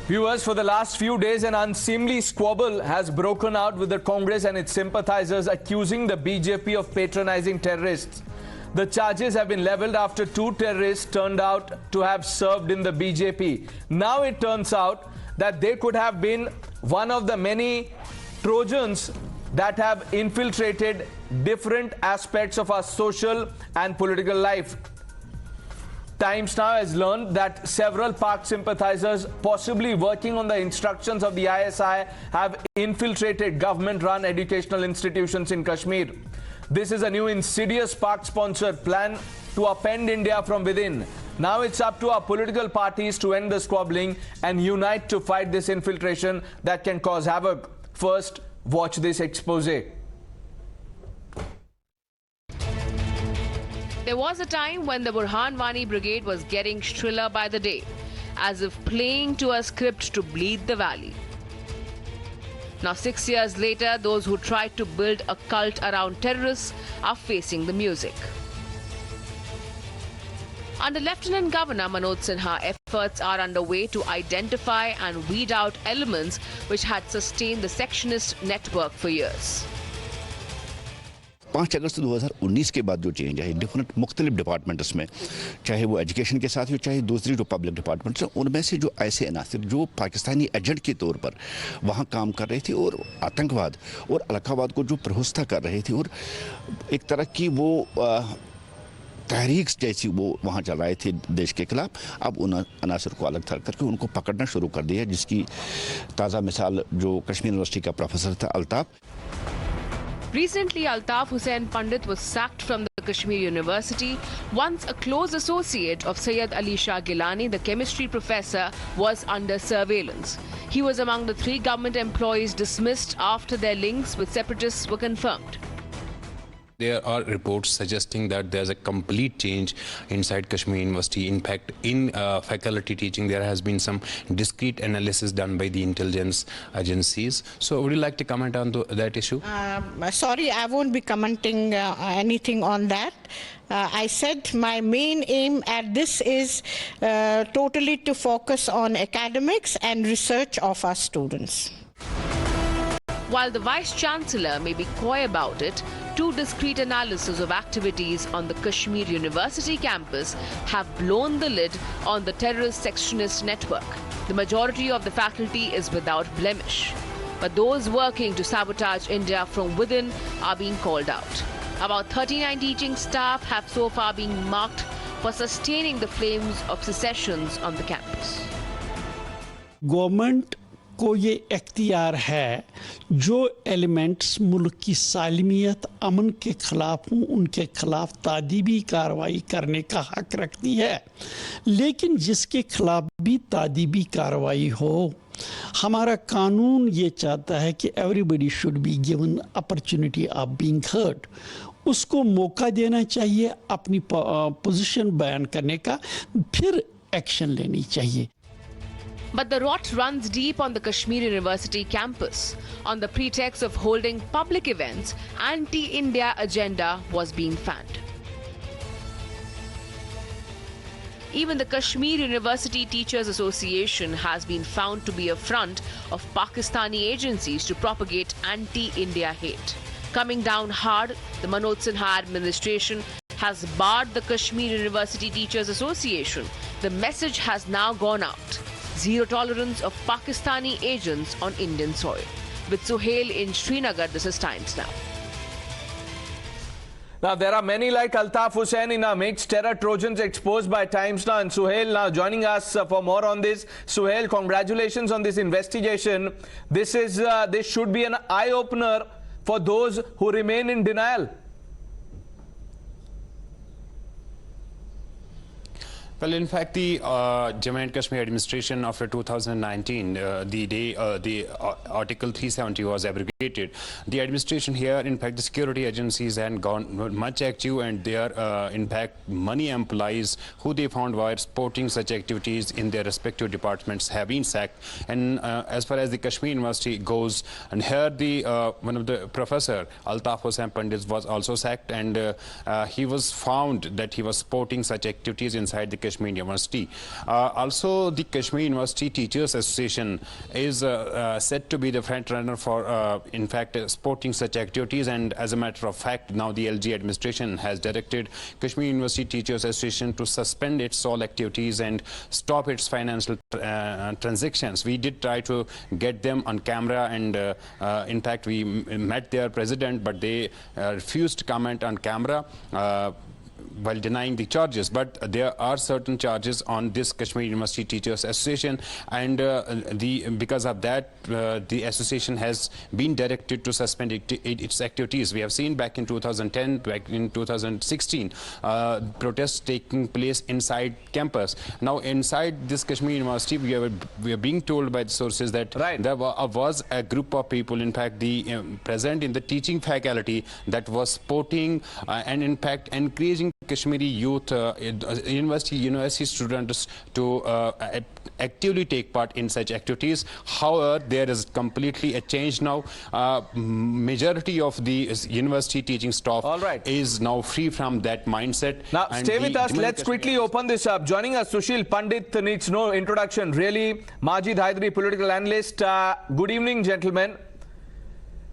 Viewers, for the last few days, an unseemly squabble has broken out with the Congress and its sympathizers accusing the BJP of patronizing terrorists. The charges have been leveled after two terrorists turned out to have served in the BJP. Now it turns out that they could have been one of the many Trojans that have infiltrated different aspects of our social and political life. Times now has learned that several Pak sympathizers, possibly working on the instructions of the ISI, have infiltrated government-run educational institutions in Kashmir. This is a new insidious Pak-sponsored plan to upend India from within. Now it's up to our political parties to end the squabbling and unite to fight this infiltration that can cause havoc. First, watch this expose. There was a time when the Burhan Wani Brigade was getting shriller by the day, as if playing to a script to bleed the valley. Now 6 years later, those who tried to build a cult around terrorists are facing the music. Under Lieutenant Governor Manoj Sinha, efforts are underway to identify and weed out elements which had sustained the sectionist network for years. 5 अगस्त 2019 के बाद जो change है different मुख्तलिफ departments में, चाहे वो education के साथ हो चाहे दूसरी जो पब्लिक डिपार्टमेंट्स हैं, उनमें से जो ऐसे अनासर जो पाकिस्तानी एजेंट के तौर पर वहाँ काम कर रहे थे और आतंकवाद और अलगाववाद को जो प्रोत्साहित कर रहे थे और एक तरह की वो तहरीक जैसी वो वहाँ चल रहे थे देश के खिलाफ, अब उन अनासर को अलग थलग करके उनको पकड़ना शुरू कर दिया, जिसकी ताज़ा मिसाल जो कश्मीर यूनिवर्सिटी का प्रोफेसर था Altaf. Recently, Talib Hussain Pandit was sacked from the Kashmir University. Once a close associate of Syed Ali Shah Gilani, the chemistry professor, was under surveillance. He was among the 3 government employees dismissed after their links with separatists were confirmed. There are reports suggesting that there's a complete change inside Kashmir University. In fact, in faculty teaching, there has been some discrete analysis done by the intelligence agencies. So would you like to comment on that issue? Sorry, I won't be commenting anything on that. I said my main aim at this is totally to focus on academics and research of our students. While the Vice-Chancellor may be coy about it, 2 discrete analyses of activities on the Kashmir University campus have blown the lid on the terrorist sectionist network. The majority of the faculty is without blemish. But those working to sabotage India from within are being called out. About 39 teaching staff have so far been marked for sustaining the flames of secessions on the campus. Government को ये इख्तियार है जो elements मुल्क की सालमियत अमन के ख़िलाफ़ हों उनके ख़िलाफ़ तादीबी कार्रवाई करने का हक़ रखती है, लेकिन जिसके ख़िलाफ़ भी तादीबी कार्रवाई हो, हमारा कानून ये चाहता है कि everybody should be given opportunity of being heard. उसको मौका देना चाहिए अपनी पोजीशन बयान करने का, फिर एक्शन लेनी चाहिए. But the rot runs deep on the Kashmir University campus. On the pretext of holding public events, anti-India agenda was being fanned. Even the Kashmir University Teachers Association has been found to be a front of Pakistani agencies to propagate anti-India hate. Coming down hard, the Manoj Sinha administration has barred the Kashmir University Teachers Association. The message has now gone out. Zero tolerance of Pakistani agents on Indian soil. With Suhail in Srinagar, this is Times Now. Now, there are many like Talib Hussain in our mix. Terror Trojans exposed by Times Now. And Suhail now joining us for more on this. Suhail, congratulations on this investigation. This should be an eye-opener for those who remain in denial. Well, in fact, the Jammu and Kashmir administration after 2019, the day the Article 370 was abrogated, the administration here, in fact, the security agencies had gone much active, and they are, in fact, money employees who they found were supporting such activities in their respective departments have been sacked. And as far as the Kashmir University goes, and here the one of the professor, Talib Hussain Pandit, was also sacked, and he was found that he was supporting such activities inside the Kashmir Kashmir University. Also, the Kashmir University Teachers Association is said to be the front runner for, in fact, supporting such activities. And as a matter of fact, now the LG administration has directed Kashmir University Teachers Association to suspend its all activities and stop its financial transactions. We did try to get them on camera, and in fact, we met their president, but they refused to comment on camera while denying the charges. But there are certain charges on this Kashmir University Teachers Association, and because of that, the association has been directed to suspend its activities. We have seen back in 2010, back in 2016, protests taking place inside campus. Now, inside this Kashmir University, we are being told by the sources that there was a group of people, in fact, present in the teaching faculty, that was supporting and, in fact, encouraging Kashmiri youth, university students to actively take part in such activities. However, there is completely a change now. Majority of the university teaching staff is now free from that mindset. Now, stay with us. Let's quickly open this up. Joining us, Sushil Pandit needs no introduction, really. Majid Hydari, political analyst. Good evening, gentlemen.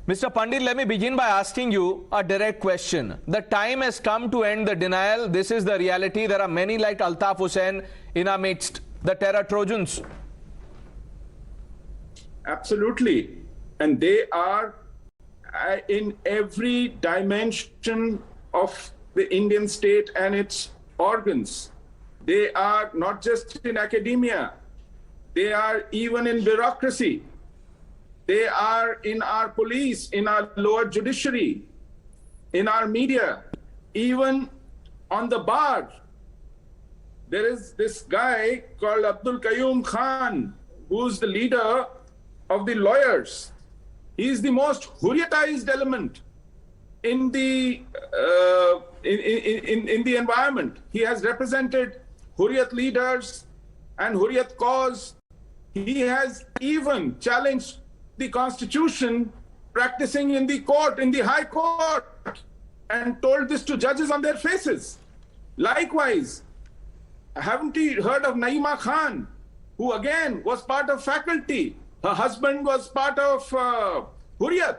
Mr. Pandit, let me begin by asking you a direct question. The time has come to end the denial. This is the reality. There are many like Talib Hussain in our midst, the terror Trojans. Absolutely. And they are in every dimension of the Indian state and its organs. They are not just in academia. They are even in bureaucracy. They are in our police, in our lower judiciary, in our media, even on the bar. There is this guy called Abdul Qayyum Khan, who's the leader of the lawyers. He's the most Hurriyatized element in the in the environment. He has represented Hurriyat leaders and Hurriyat cause. He has even challenged the constitution, practicing in the court, in the high court, and told this to judges on their faces. Likewise, haven't you heard of Naima Khan, who again was part of faculty? Her husband was part of Hurriyat,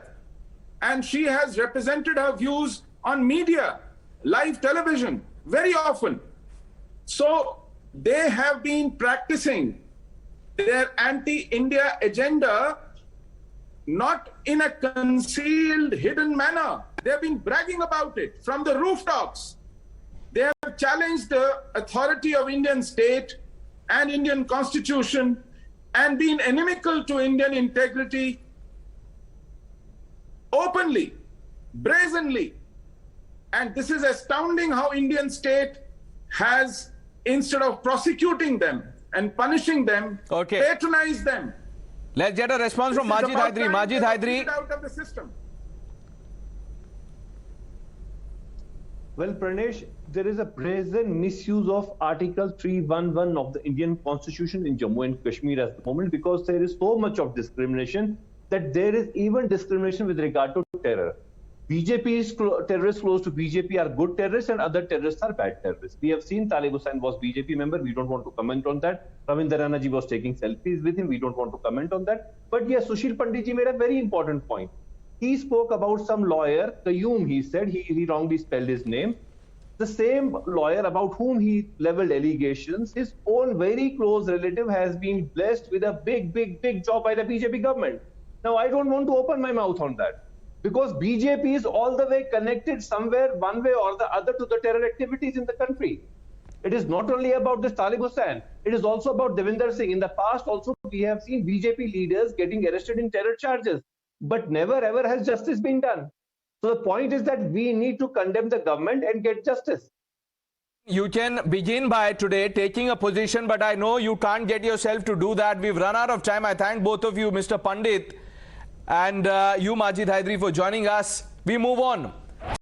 and she has represented her views on media, live television, very often. So they have been practicing their anti-India agenda not in a concealed, hidden manner. They have been bragging about it from the rooftops. They have challenged the authority of Indian state and Indian constitution and been inimical to Indian integrity openly, brazenly. And this is astounding how Indian state has, instead of prosecuting them and punishing them, patronized them. Let's get a response from Majid Hydari. Majid Hydari. Out of the system. Well, Pranesh, there is a brazen misuse of Article 311 of the Indian Constitution in Jammu and Kashmir at the moment, because there is so much of discrimination that there is even discrimination with regard to terror. BJP's terrorists close to BJP are good terrorists and other terrorists are bad terrorists. We have seen Talib Hussain was BJP member. We don't want to comment on that. Ravinder Raina ji was taking selfies with him. We don't want to comment on that. But yes, Sushil Pandit ji made a very important point. He spoke about some lawyer, Qayyum, he said, he wrongly spelled his name. The same lawyer about whom he leveled allegations, his own very close relative has been blessed with a big job by the BJP government. Now, I don't want to open my mouth on that, because BJP is all the way connected somewhere, one way or the other, to the terror activities in the country. It is not only about this Talib Hussain, it is also about Ravinder Singh. In the past also, we have seen BJP leaders getting arrested in terror charges, but never ever has justice been done. So the point is that we need to condemn the government and get justice. You can begin by today taking a position, but I know you can't get yourself to do that. We've run out of time. I thank both of you, Mr. Pandit and you, Majid Hydari, for joining us. We move on.